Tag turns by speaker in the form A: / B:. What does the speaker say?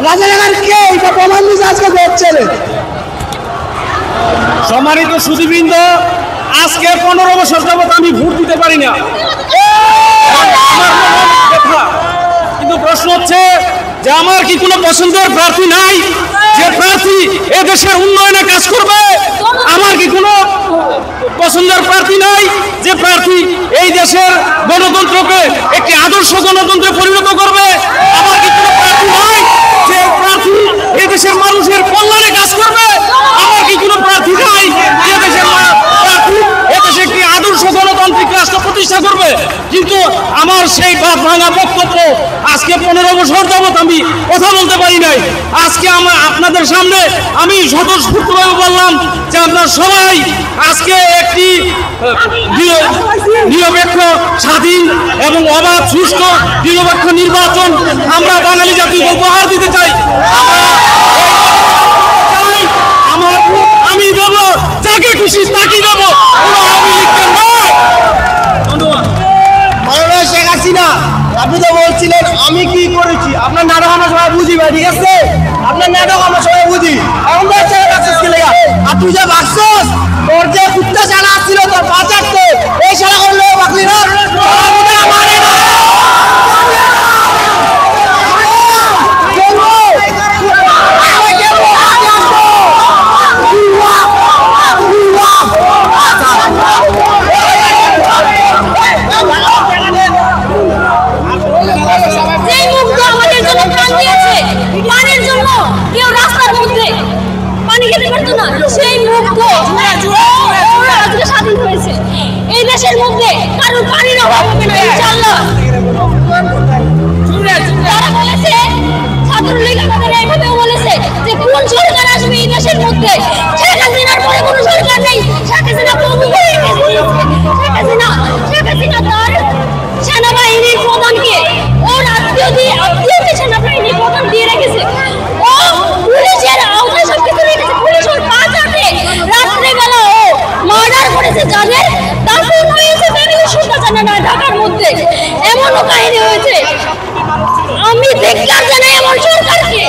A: রাজাকার কে এটা প্রমাণ দিচ্ছে আজকে করছে।
B: সম্মানিত সুধীবৃন্দ, আজকে 15 বছর যাবত আমি ভোট দিতে পারি না, কিন্তু প্রশ্ন হচ্ছে যে আমার কি কোনো পছন্দের প্রার্থী নাই যে প্রার্থী এদেশের উন্নয়নে কাজ করবে? আমার কি কোনো পছন্দের প্রার্থী নাই যে প্রার্থী এই দেশের গণতন্ত্রকে একটি আদর্শ গণতন্ত্রে পরিণত করবে? আমার কি কোনো প্রার্থী নাই যে প্রার্থী এদেশের মানুষের কল্যাণে কাজ করবে? আমার কি কোনো প্রার্থী নাই যে দেশের প্রার্থী এদেশে একটি আদর্শ গণতান্ত্রিক রাষ্ট্র প্রতিষ্ঠা করবে? কিন্তু আমার সেই বাদ ভাঙা বক্তব্য আজকে 15 বছর যাবত আমি কথা বলতে পারি নাই। আজকে আপনাদের সামনে আমি স্বতঃস্ফূর্তভাবে বললাম যে আপনারা সবাই আজকে একটি নিরপেক্ষ, স্বাধীন এবং অবাধ, সুষ্ঠু, নিরপেক্ষ নির্বাচন আমরা বাঙালি জাতিকে উপহার দিতে চাই। আমি দেবো যাকে খুশি তাকে দেবো।
A: ধন্যবাদ। শেখ হাসিনা, আপনি তো বলছিলেন আমি কি করেছি, আপনার নাটক আমরা সবাই বুঝি ভাই, ঠিক আছে? আপনার নাটক আমরা সবাই বুঝি। এখন আর তুই যে বাকছস, তোর যে কুত্তা চালা আসছিল তোর বাঁচাতে, এই সারা করলে বাকলি না
C: সেই মুগ্ধ স্বাধীন হয়েছে। এই দেশের মধ্যে কারোর পানির অভাব হবে না ইনশাআল্লাহ। তারা বলেছে, ছাত্রলীগ আমাদের এইভাবেও বলেছে যে কোন সরকার আসবে এই দেশের মধ্যে। শেখ হাসিনার পরে কোনো সরকার নেই। শেখ হাসিনা প্রভু হয়ে গেছে। শেখ হাসিনা তার সেনাবাহিনীর প্রধানকে ওর আত্মীয়কে সেনাবাহিনীর প্রধান দিয়ে রেখেছে। ও পুলিশের আওতায় সবকিছু রেখেছে। পুলিশ ওর পা চাটে রাত্রেবেলা ও মার্ডার করেছে যাদের, দাফন হয়েছে ফ্যামিলি শুনতে জানা না ঢাকার মধ্যে। এমনও কাহিনী হয়েছে। আমি ধিক্কার জানাই এমন সরকারকে।